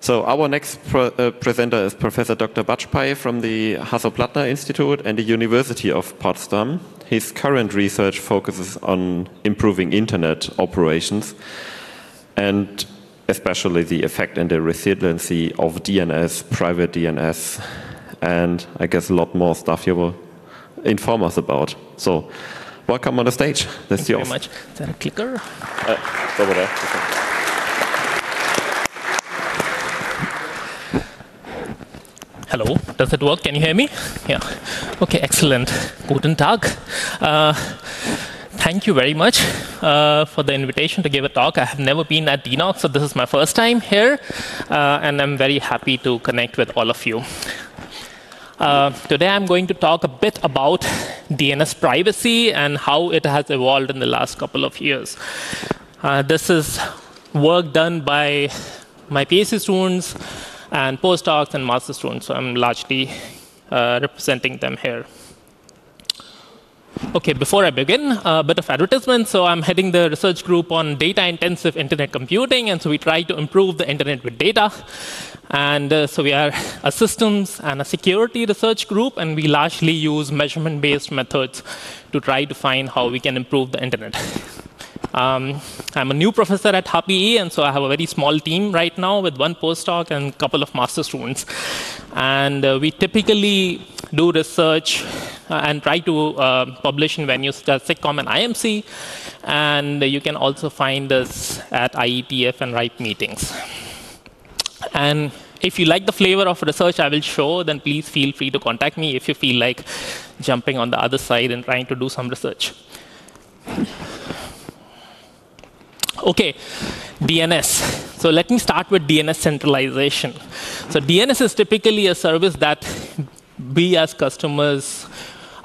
So our next presenter is Professor Dr. Bajpai from the Hasso-Plattner Institute and the University of Potsdam. His current research focuses on improving internet operations and especially the effect and the resiliency of DNS, private DNS, and I guess a lot more stuff you will inform us about. So, welcome on the stage. Thank you very much. Is that a clicker? It's over there. Hello, does it work? Can you hear me? Yeah. Okay, excellent. Guten Tag. Thank you very much for the invitation to give a talk. I have never been at DENOG, so this is my first time here, and I'm very happy to connect with all of you. Today I'm going to talk a bit about DNS privacy and how it has evolved in the last couple of years. This is work done by my PhD students and postdocs and master students, so I'm largely representing them here. Okay, before I begin, a bit of advertisement. So I'm heading the research group on data-intensive internet computing, and so we try to improve the internet with data. And so we are a systems and a security research group, and we largely use measurement-based methods to try to find how we can improve the internet. I'm a new professor at HPE, and so I have a very small team right now with one postdoc and a couple of master students. And we typically do research and try to publish in venues such as SIGCOMM and IMC. And you can also find us at IETF and RIPE meetings. And if you like the flavor of research I will show, then please feel free to contact me if you feel like jumping on the other side and trying to do some research. Okay, DNS. So let me start with DNS centralization. So DNS is typically a service that we as customers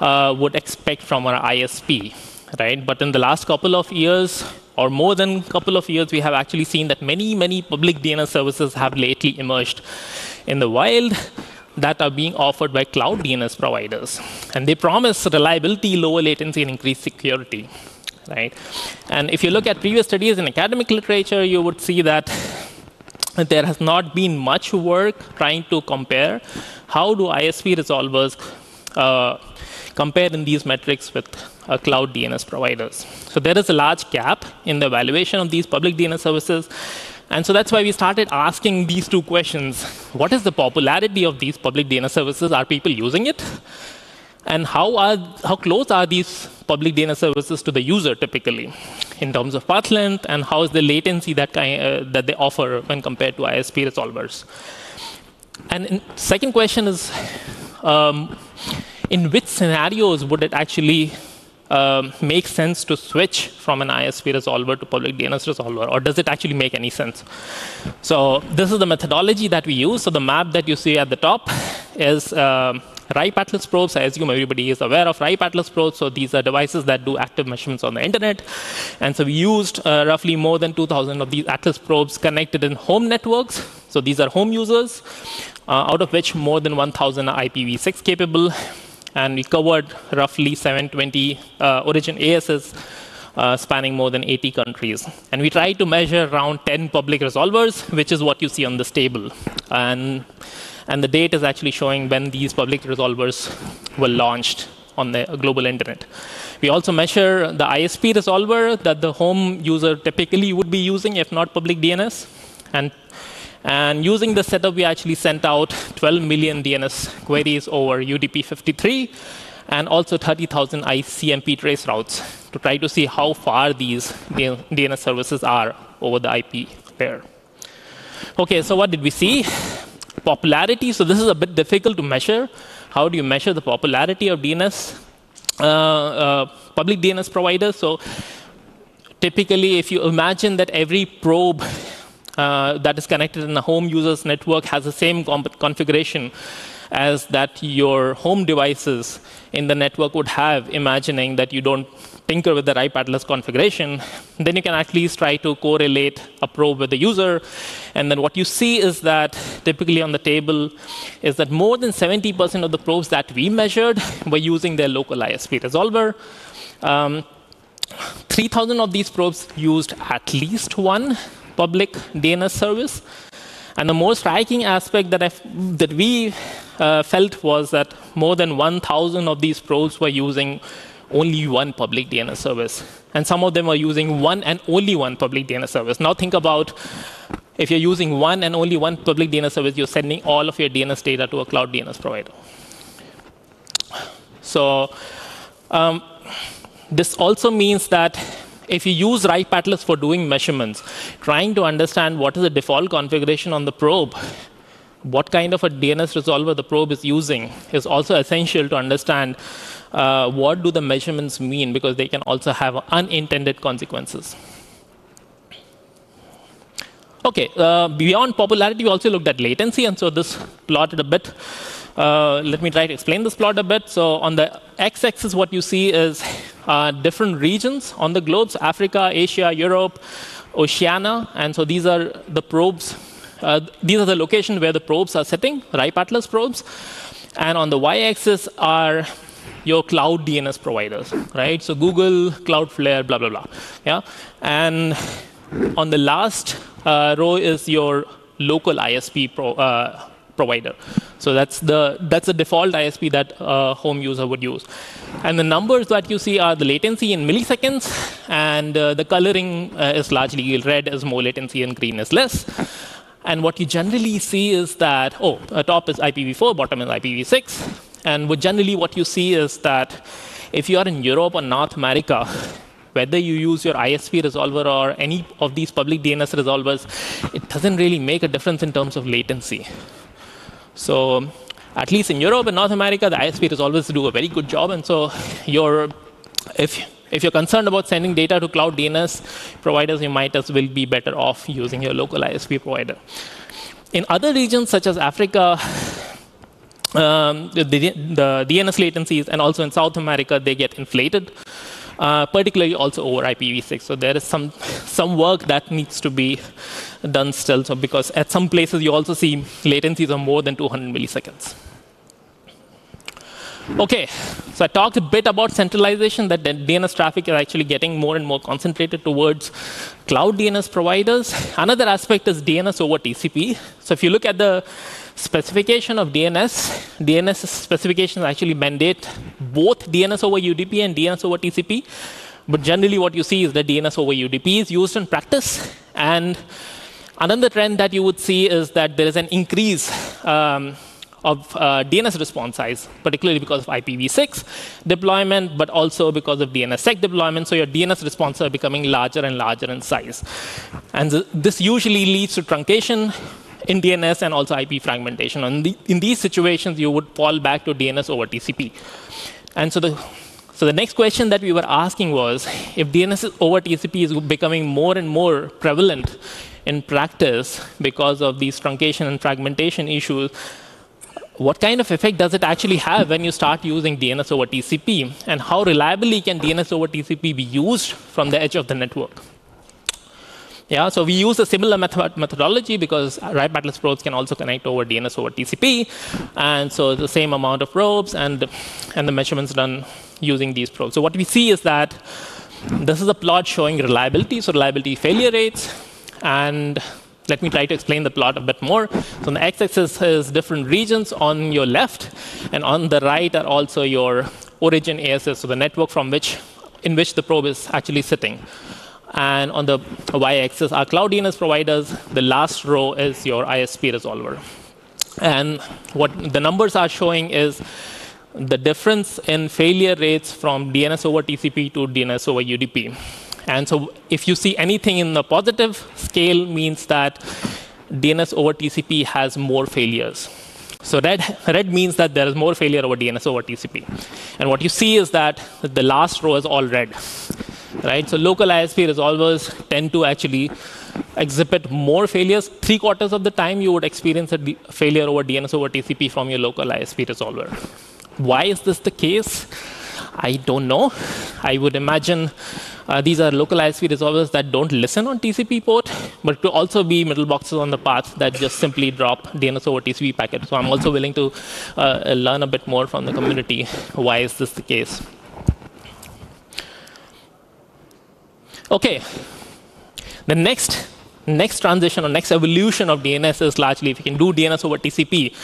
would expect from our ISP, right? But in the last couple of years, or more than a couple of years, we have actually seen that many public DNS services have lately emerged in the wild that are being offered by cloud DNS providers. And they promise reliability, lower latency, and increased security. Right? And if you look at previous studies in academic literature, you would see that there has not been much work trying to compare how do ISP resolvers compare in these metrics with cloud DNS providers. So there is a large gap in the evaluation of these public DNS services. And so that's why we started asking these two questions. What is the popularity of these public DNS services? Are people using it? And how close are these public DNS services to the user typically in terms of path length, and how is the latency that they offer when compared to ISP resolvers? And second question is, in which scenarios would it actually make sense to switch from an ISP resolver to public DNS resolver, or does it actually make any sense? So this is the methodology that we use. So the map that you see at the top is RIPE Atlas probes. I assume everybody is aware of RIPE Atlas probes. So these are devices that do active measurements on the internet. And so we used roughly more than 2,000 of these Atlas probes connected in home networks. So these are home users, out of which more than 1,000 are IPv6 capable. And we covered roughly 720 origin ASs spanning more than 80 countries. And we tried to measure around 10 public resolvers, which is what you see on this table. And the date is actually showing when these public resolvers were launched on the global internet. We also measure the ISP resolver that the home user typically would be using, if not public DNS. And using the setup, we actually sent out 12 million DNS queries over UDP53 and also 30,000 ICMP trace routes to try to see how far these DNS services are over the IP layer. Okay, so what did we see? Popularity. So this is a bit difficult to measure. How do you measure the popularity of DNS, public DNS providers? So typically, if you imagine that every probe that is connected in a home user's network has the same configuration as that your home devices in the network would have, imagining that you don't tinker with the RIPE Atlas configuration, then you can at least try to correlate a probe with the user. And then what you see is that typically on the table is that more than 70% of the probes that we measured were using their local ISP resolver. 3,000 of these probes used at least one public DNS service. And the most striking aspect that we felt was that more than 1,000 of these probes were using only one public DNS service. And some of them were using one and only one public DNS service. Now think about if you're using one and only one public DNS service, you're sending all of your DNS data to a cloud DNS provider. So this also means that if you use write patterns for doing measurements, trying to understand what is the default configuration on the probe, what kind of a DNS resolver the probe is using, is also essential to understand what do the measurements mean, because they can also have unintended consequences. OK, beyond popularity, we also looked at latency. And so this plotted a bit. Let me try to explain this plot a bit. So on the x-axis, what you see is different regions on the globe: Africa, Asia, Europe, Oceania. And so these are the probes. These are the locations where the probes are sitting, write Atlas probes. And on the y-axis are your cloud DNS providers, right? So Google, Cloudflare, blah, blah, blah. Yeah? And on the last row is your local ISP provider. So that's the default ISP that a home user would use. And the numbers that you see are the latency in milliseconds, and the coloring is largely red is more latency and green is less. And what you generally see is that, top is IPv4, bottom is IPv6. And generally what you see is that if you are in Europe or North America, whether you use your ISP resolver or any of these public DNS resolvers, it doesn't really make a difference in terms of latency. So at least in Europe and North America, the ISP resolvers do a very good job. And so if you're concerned about sending data to cloud DNS providers, you might as well be better off using your local ISP provider. In other regions, such as Africa, the DNS latencies, and also in South America, they get inflated, particularly also over IPv6. So there is some work that needs to be done still. So because at some places, you also see latencies of more than 200 milliseconds. OK, so I talked a bit about centralization, that the DNS traffic is actually getting more and more concentrated towards cloud DNS providers. Another aspect is DNS over TCP. So if you look at the specification of DNS specifications actually mandate both DNS over UDP and DNS over TCP. But generally, what you see is that DNS over UDP is used in practice. And another trend that you would see is that there is an increase of DNS response size, particularly because of IPv6 deployment, but also because of DNSSEC deployment. So your DNS responses are becoming larger and larger in size. And this usually leads to truncation in DNS and also IP fragmentation. And in these situations, you would fall back to DNS over TCP. And so the next question that we were asking was, if DNS over TCP is becoming more and more prevalent in practice because of these truncation and fragmentation issues, what kind of effect does it actually have when you start using DNS over TCP? And how reliably can DNS over TCP be used from the edge of the network? Yeah, so we use a similar methodology because write Atlas probes can also connect over DNS over TCP. And so the same amount of probes and the measurements done using these probes. So what we see is that this is a plot showing reliability, so reliability failure rates. And let me try to explain the plot a bit more. So on the x-axis is different regions on your left, and on the right are also your origin ASS, so the network in which the probe is actually sitting. And on the y-axis are cloud DNS providers. The last row is your ISP resolver. And what the numbers are showing is the difference in failure rates from DNS over TCP to DNS over UDP. And so if you see anything in the positive scale, means that DNS over TCP has more failures. So red means that there is more failure over DNS over TCP. And what you see is that the last row is all red. Right? So local ISP resolvers tend to actually exhibit more failures. 3/4 of the time, you would experience a failure over DNS over TCP from your local ISP resolver. Why is this the case? I don't know. I would imagine these are local ISP resolvers that don't listen on TCP port, but could also be middle boxes on the path that just simply drop DNS over TCP packets. So I'm also willing to learn a bit more from the community. Why is this the case? OK. The next next transition or next evolution of DNS is largely if you can do DNS over TCP,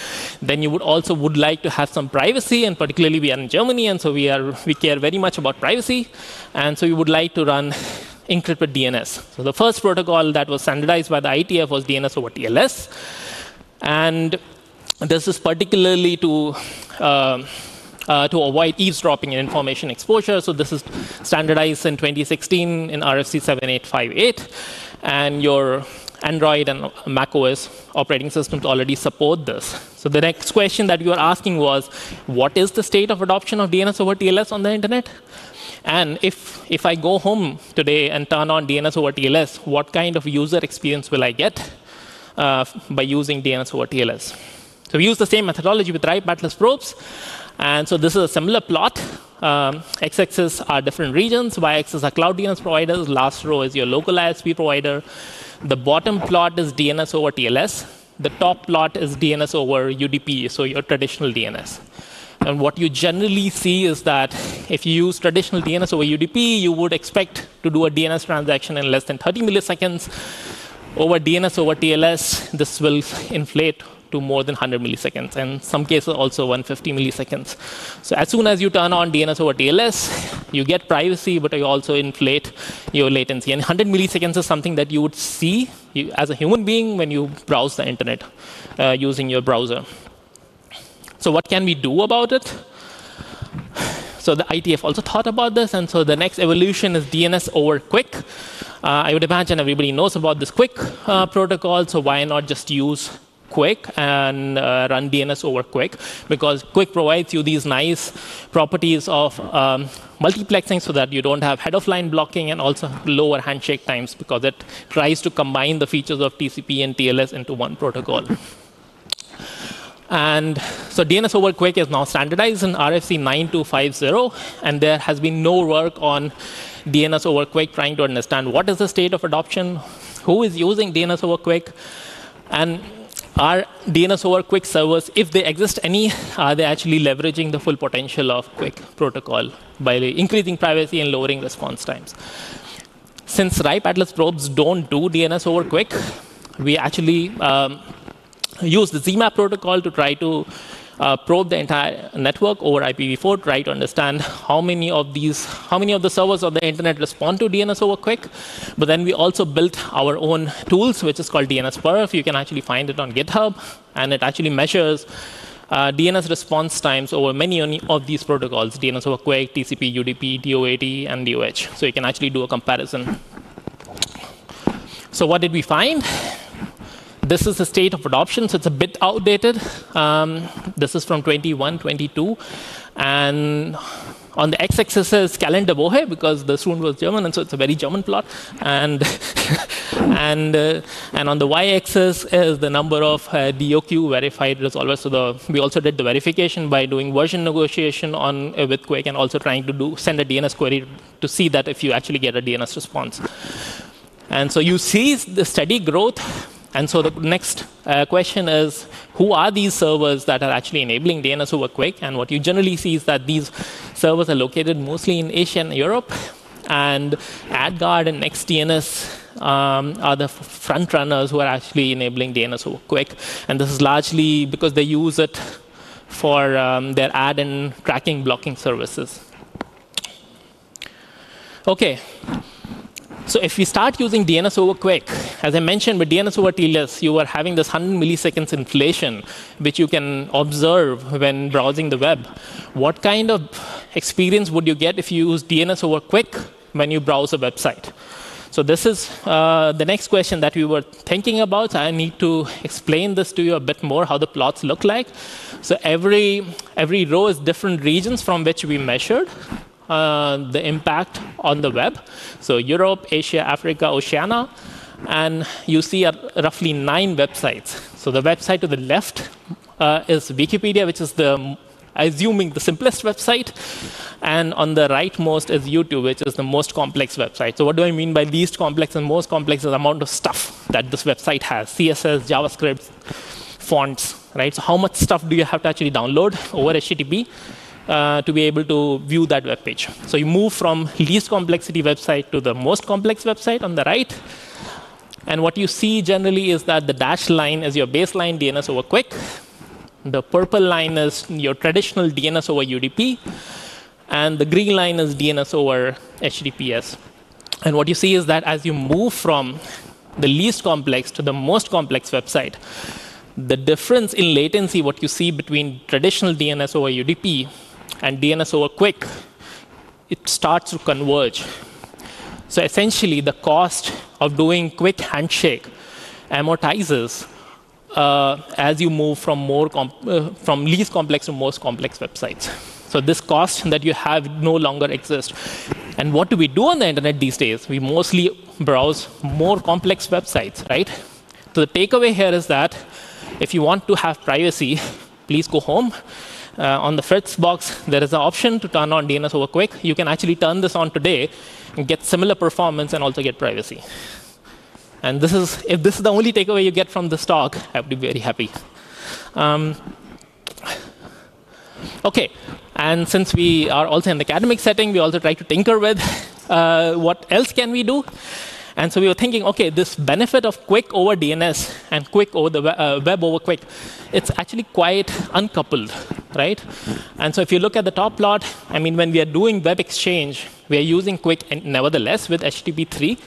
then you would like to have some privacy, and particularly we are in Germany, and so we care very much about privacy, and so you would like to run encrypted DNS. So the first protocol that was standardized by the IETF was DNS over TLS, and this is particularly to avoid eavesdropping and information exposure. So this is standardized in 2016 in RFC 7858, and your Android and macOS operating systems already support this. So the next question that you were asking was, what is the state of adoption of DNS over TLS on the internet? And if I go home today and turn on DNS over TLS, what kind of user experience will I get by using DNS over TLS? So we use the same methodology with RIPE Atlas probes. And so this is a similar plot. X-axis are different regions. Y-axis are cloud DNS providers. Last row is your local ISP provider. The bottom plot is DNS over TLS. The top plot is DNS over UDP, so your traditional DNS. And what you generally see is that if you use traditional DNS over UDP, you would expect to do a DNS transaction in less than 30 milliseconds. Over DNS over TLS, this will inflate to more than 100 milliseconds, and in some cases also 150 milliseconds. So as soon as you turn on DNS over TLS, you get privacy, but you also inflate your latency. And 100 milliseconds is something that you would see as a human being when you browse the internet using your browser. So what can we do about it? So the IETF also thought about this, and so the next evolution is DNS over QUIC. I would imagine everybody knows about this QUIC protocol, so why not just use QUIC and run DNS over QUIC? Because QUIC provides you these nice properties of multiplexing so that you don't have head-of-line blocking, and also lower handshake times because it tries to combine the features of TCP and TLS into one protocol. And so DNS over QUIC is now standardized in RFC 9250, and there has been no work on DNS over QUIC trying to understand what is the state of adoption, who is using DNS over QUIC, and are DNS over QUIC servers, if they exist any, are they actually leveraging the full potential of QUIC protocol by increasing privacy and lowering response times? Since RIPE Atlas probes don't do DNS over QUIC, we actually use the ZMAP protocol to try to probe the entire network over IPv4, try to understand how many of the servers on the internet respond to DNS over QUIC. But then we also built our own tools, which is called DNSPerf. You can actually find it on GitHub, and it actually measures DNS response times over many of these protocols: DNS over QUIC, TCP, UDP, DOAT, and DOH. So you can actually do a comparison. So what did we find? This is the state of adoption, so it's a bit outdated. This is from 21, 22. And on the x-axis is calendar Woche, because the student was German, and so it's a very German plot. And and on the y-axis is the number of DOQ verified resolvers. So we also did the verification by doing version negotiation with QUIC, and also trying to send a DNS query to see that if you actually get a DNS response. And so you see the steady growth. And so the next question is, who are these servers that are actually enabling DNS over QUIC? And what you generally see is that these servers are located mostly in Asia and Europe. And AdGuard and NextDNS are the front runners who are actually enabling DNS over QUIC. And this is largely because they use it for their ad and tracking blocking services. OK. So if we start using DNS over QUIC, as I mentioned, with DNS over TLS, you are having this 100 milliseconds inflation, which you can observe when browsing the web. What kind of experience would you get if you use DNS over QUIC when you browse a website? So this is the next question that we were thinking about. I need to explain this to you a bit more, how the plots look like. So every row is different regions from which we measured the impact on the web. So Europe, Asia, Africa, Oceania. And you see roughly 9 websites. So the website to the left is Wikipedia, which is assuming the simplest website. And on the rightmost is YouTube, which is the most complex website. So what do I mean by least complex and most complex? Is the amount of stuff that this website has: CSS, JavaScript, fonts, right? So how much stuff do you have to actually download over HTTP to be able to view that web page? So you move from least complexity website to the most complex website on the right. And what you see generally is that the dashed line is your baseline DNS over QUIC. The purple line is your traditional DNS over UDP. And the green line is DNS over HTTPS. And what you see is that as you move from the least complex to the most complex website, the difference in latency, what you see between traditional DNS over UDP and DNS over QUIC, it starts to converge. So essentially, the cost of doing quick handshake amortizes as you move from least complex to most complex websites. So this cost that you have no longer exists. And what do we do on the internet these days? We mostly browse more complex websites, right? So the takeaway here is that if you want to have privacy, please go home. On the Fritz box, there is an option to turn on DNS over QUIC. You can actually turn this on today and get similar performance and also get privacy. And if this is the only takeaway you get from this talk, I would be very happy. OK. And since we are also in the academic setting, we also try to tinker with what else can we do. And so we were thinking, OK, this benefit of QUIC over DNS and QUIC over the web over QUIC, it's actually quite uncoupled, right? And so if you look at the top plot, I mean, when we are doing web exchange, we are using QUIC nevertheless with HTTP 3.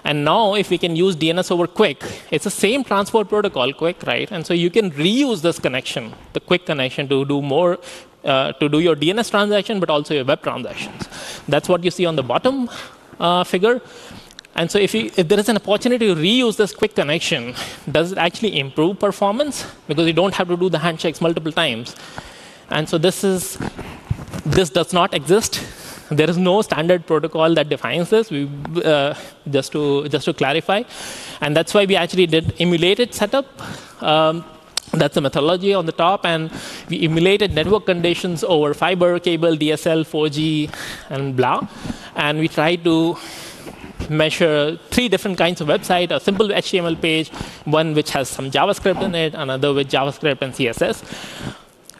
And now, if we can use DNS over QUIC, it's the same transport protocol, QUIC, right? And so you can reuse this connection, the QUIC connection, to do more, to do your DNS transaction, but also your web transactions. That's what you see on the bottom figure. And so if there is an opportunity to reuse this QUIC connection, does it actually improve performance? Because you don't have to do the handshakes multiple times. And so this does not exist. There is no standard protocol that defines this, just to clarify. And that's why we actually did emulated setup. That's the methodology on the top. And we emulated network conditions over fiber, cable, DSL, 4G, and blah. And we tried to measure 3 different kinds of website: a simple HTML page, one which has some JavaScript in it, another with JavaScript and CSS.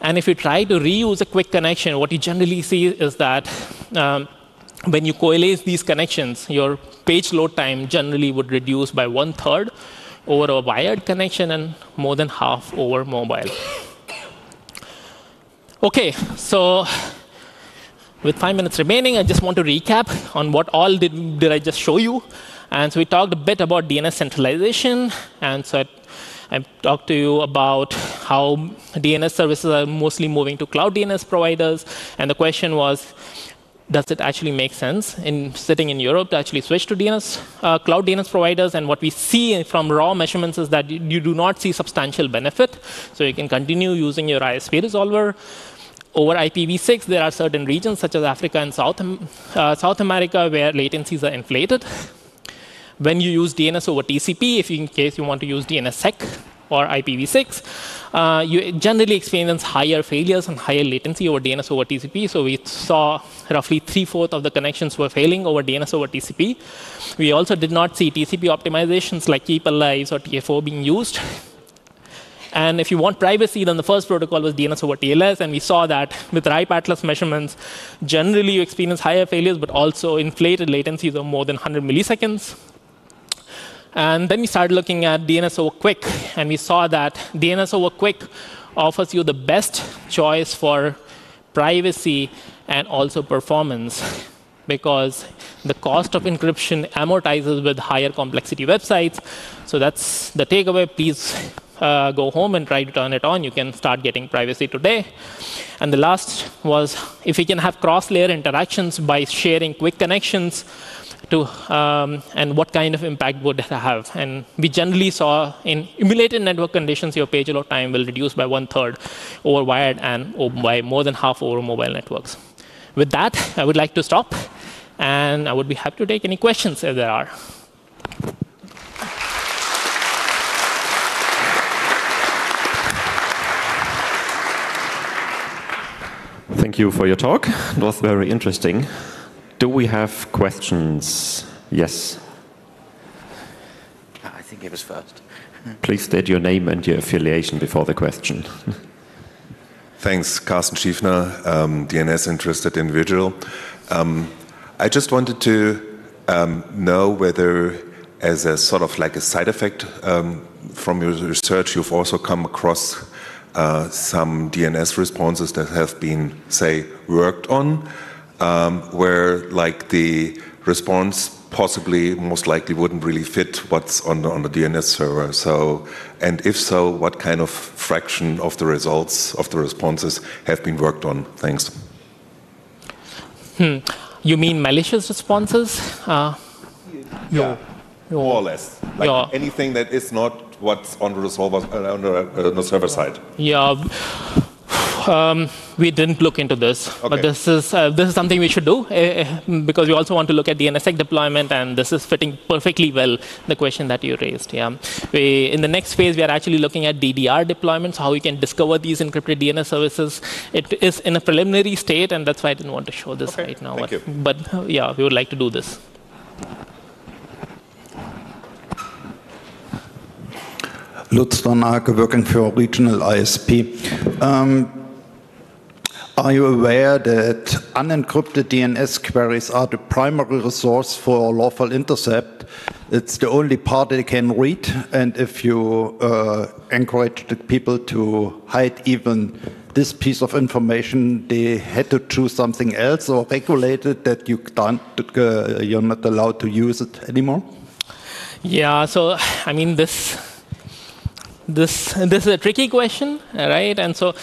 And if you try to reuse a QUIC connection, what you generally see is that when you coalesce these connections, your page load time generally would reduce by 1/3 over a wired connection and more than half over mobile. OK, so with 5 minutes remaining, I just want to recap on what all did I just show you. And so we talked a bit about DNS centralization. And so I talked to you about how DNS services are mostly moving to cloud DNS providers. And the question was, does it actually make sense sitting in Europe to actually switch to cloud DNS providers? And what we see from raw measurements is that you do not see substantial benefit. So you can continue using your ISP resolver. Over IPv6, there are certain regions, such as Africa and South America, where latencies are inflated. When you use DNS over TCP, in case you want to use DNSSEC or IPv6, you generally experience higher failures and higher latency over DNS over TCP. So we saw roughly 3/4 of the connections were failing over DNS over TCP. We also did not see TCP optimizations like keep alive or TFO being used. And if you want privacy, then the first protocol was DNS over TLS. And we saw that with RIPE Atlas measurements, generally you experience higher failures, but also inflated latencies of more than 100 milliseconds. And then we started looking at DNS over QUIC. And we saw that DNS over QUIC offers you the best choice for privacy and also performance, because the cost of encryption amortizes with higher complexity websites. So that's the takeaway. Please go home and try to turn it on. You can start getting privacy today. And the last was, if we can have cross-layer interactions by sharing QUIC connections, and what kind of impact would it have? And we generally saw in emulated network conditions, your page load time will reduce by 1/3 over wired and by more than half over mobile networks. With that, I would like to stop. And I would be happy to take any questions if there are. Thank you for your talk. It was very interesting. Do we have questions? Yes. I think it was first. Please state your name and your affiliation before the question. Thanks, Carsten Schiefner, DNS interested individual. I just wanted to know whether as a sort of like a side effect from your research, you've also come across some DNS responses that have been, say, worked on, where like the response possibly most likely wouldn't really fit what's on the DNS server. So, and if so, what kind of fraction of the results of the responses have been worked on? Thanks. You mean malicious responses? Yeah, more or less. Like anything that is not what's on the server side. Yeah. We didn't look into this, but this is something we should do because we also want to look at DNSSEC deployment, and this is fitting perfectly well the question that you raised. Yeah, in the next phase we are actually looking at DDR deployments, how we can discover these encrypted DNS services. It is in a preliminary state, and that's why I didn't want to show this right now. Thank you. But yeah, we would like to do this. Lutz Donake, working for regional ISP. Are you aware that unencrypted DNS queries are the primary resource for lawful intercept? It's the only part they can read, and if you encourage the people to hide even this piece of information, they had to choose something else or regulate it that you're not allowed to use it anymore? Yeah, so I mean this is a tricky question, right? And so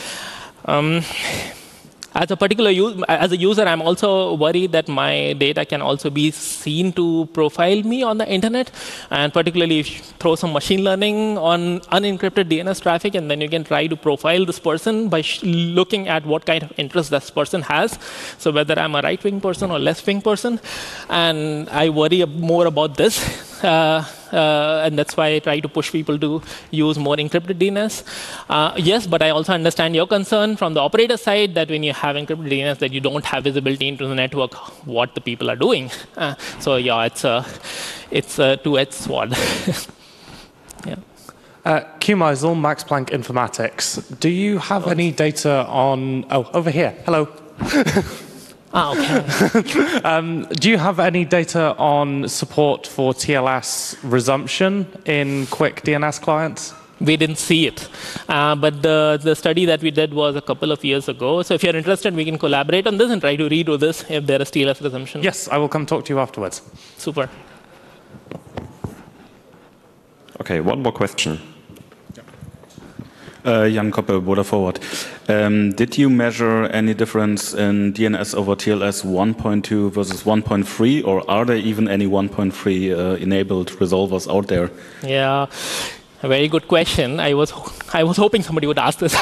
as a user, I'm also worried that my data can also be seen to profile me on the internet, and particularly if you throw some machine learning on unencrypted DNS traffic, and then you can try to profile this person by looking at what kind of interest this person has. So whether I'm a right-wing person or left-wing person, and I worry more about this. And that's why I try to push people to use more encrypted DNS. Yes, but I also understand your concern from the operator side that when you have encrypted DNS, that you don't have visibility into the network what the people are doing. So yeah, it's a two-edged sword. Yeah. Q Meisel, Max Planck Informatics. Do you have any data on? Oh, over here. Hello. Okay. Do you have any data on support for TLS resumption in quick DNS clients? We didn't see it, but the study that we did was a couple of years ago. So if you're interested, we can collaborate on this and try to redo this if there is TLS resumption. Yes, I will come talk to you afterwards. Super. Okay, one more question. Jan Koppel, Border Forward. Did you measure any difference in DNS over TLS 1.2 versus 1.3, or are there even any 1.3 enabled resolvers out there? Yeah, a very good question. I was hoping somebody would ask this.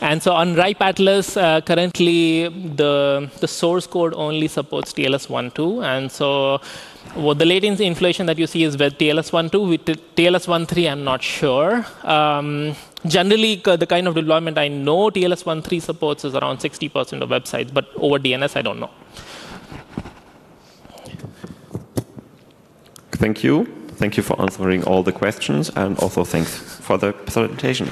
And so on RIPE Atlas, currently the source code only supports TLS 1.2, and so what the latency inflation that you see is with TLS 1.2. With TLS 1.3, I'm not sure. Generally, the kind of deployment I know TLS 1.3 supports is around 60% of websites, but over DNS, I don't know. Thank you. Thank you for answering all the questions, and also thanks for the presentation.